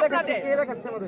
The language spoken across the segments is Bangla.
আপনাদের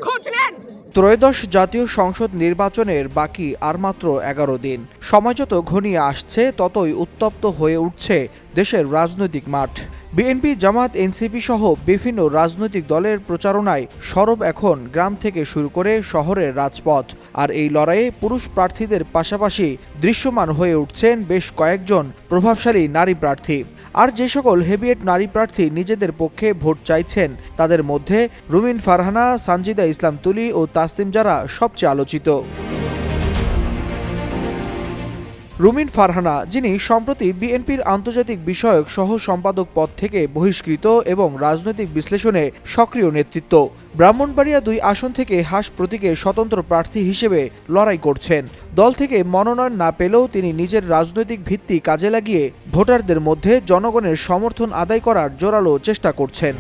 খোঁজ নেন। ত্রয়োদশ জাতীয় সংসদ নির্বাচনের বাকি আর মাত্র 11 দিন। সময় যত ঘনিয়ে আসছে ততই উত্তপ্ত হয়ে উঠছে দেশের রাজনৈতিক মাঠ। বিএনপি, জামাত, এনসিপি সহ বিভিন্ন রাজনৈতিক দলের প্রচারণায় সরব এখন গ্রাম থেকে শুরু করে শহরের রাজপথ। আর এই লড়াইয়ে পুরুষ প্রার্থীদের পাশাপাশি দৃশ্যমান হয়ে উঠছেন বেশ কয়েকজন প্রভাবশালী নারী প্রার্থী। আর যে সকল হেভিয়েট নারী প্রার্থী নিজেদের পক্ষে ভোট চাইছেন তাদের মধ্যে রুমিন ফারহানা, সানজিদা ইসলাম তুলি ও তাসনিম জারা সবচেয়ে আলোচিত। রুমিন ফারহানা, যিনি সম্প্রতি বিএনপির আন্তর্জাতিক বিষয়ক সহ সম্পাদক পদ থেকে বহিষ্কৃত এবং রাজনৈতিক বিশ্লেষণে সক্রিয় নেতৃত্ব। ব্রাহ্মণবাড়িয়া 2 আসন থেকে হাস প্রতীকে স্বতন্ত্র প্রার্থী হিসেবে লড়াই করছেন। দল থেকে মনোনয়ন না পেলেও তিনি নিজের রাজনৈতিক ভিত্তি কাজে লাগিয়ে ভোটারদের মধ্যে জনগণের সমর্থন আদায় করার জোরালো চেষ্টা করছেন।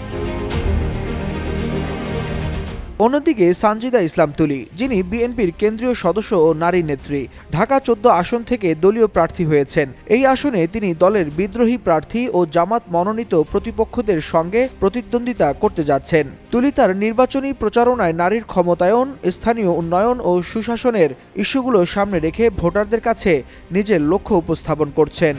অন্যদিকে সানজিদা ইসলাম তুলি, যিনি বিএনপির কেন্দ্রীয় সদস্য ও নারী নেত্রী, ঢাকা 14 আসন থেকে দলীয় প্রার্থী হয়েছেন। এই আসনে তিনি দলের বিদ্রোহী প্রার্থী ও জামাত মনোনীত প্রতিপক্ষদের সঙ্গে প্রতিদ্বন্দ্বিতা করতে যাচ্ছেন। তুলি তার নির্বাচনী প্রচারণায় নারীর ক্ষমতায়ন, স্থানীয় উন্নয়ন ও সুশাসনের ইস্যুগুলো সামনে রেখে ভোটারদের কাছে নিজের লক্ষ্য উপস্থাপন করছেন।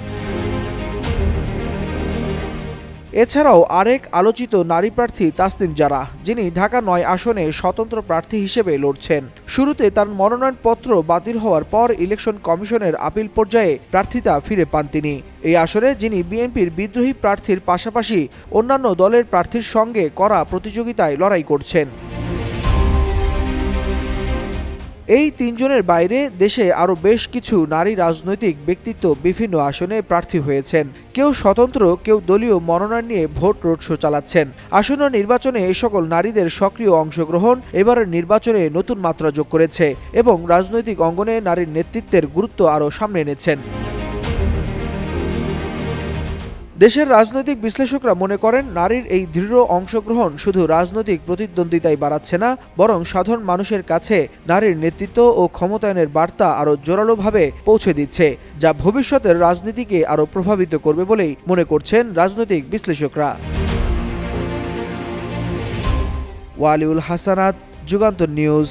এছাড়াও আরেক আলোচিত নারী প্রার্থী তাসনিম জারা, যিনি ঢাকা 9 আসনে স্বতন্ত্র প্রার্থী হিসেবে লড়ছেন। শুরুতে তার মনোনয়নপত্র বাতিল হওয়ার পর ইলেকশন কমিশনের আপিল পর্যায়ে প্রার্থিতা ফিরে পান তিনি। এই আসনে যিনি বিএনপির বিদ্রোহী প্রার্থীর পাশাপাশি অন্যান্য দলের প্রার্থীর সঙ্গে করা প্রতিযোগিতায় লড়াই করছেন। এই 3 জনের বাইরে দেশে আরও বেশ কিছু নারী রাজনৈতিক ব্যক্তিত্ব বিভিন্ন আসনে প্রার্থী হয়েছেন। কেউ স্বতন্ত্র, কেউ দলীয় মনোনয়ন নিয়ে ভোট রোডশো চালাচ্ছেন। আসন্ন নির্বাচনে এই সকল নারীদের সক্রিয় অংশগ্রহণ এবারের নির্বাচনে নতুন মাত্রা যোগ করেছে এবং রাজনৈতিক অঙ্গনে নারীর নেতৃত্বের গুরুত্ব আরও সামনে এনেছেন। দেশের রাজনৈতিক বিশ্লেষকরা মনে করেন, নারীর এই দৃঢ় অংশগ্রহণ শুধু রাজনৈতিক প্রতিদ্বন্দ্বিতাই বাড়াচ্ছে না, বরং সাধারণ মানুষের কাছে নারীর নেতৃত্ব ও ক্ষমতায়নের বার্তা আরও জোরালোভাবে পৌঁছে দিচ্ছে, যা ভবিষ্যতের রাজনীতিকে আরও প্রভাবিত করবে বলেই মনে করছেন রাজনৈতিক বিশ্লেষকরা। ওয়ালিউল হাসানাত, যুগান্তর নিউজ।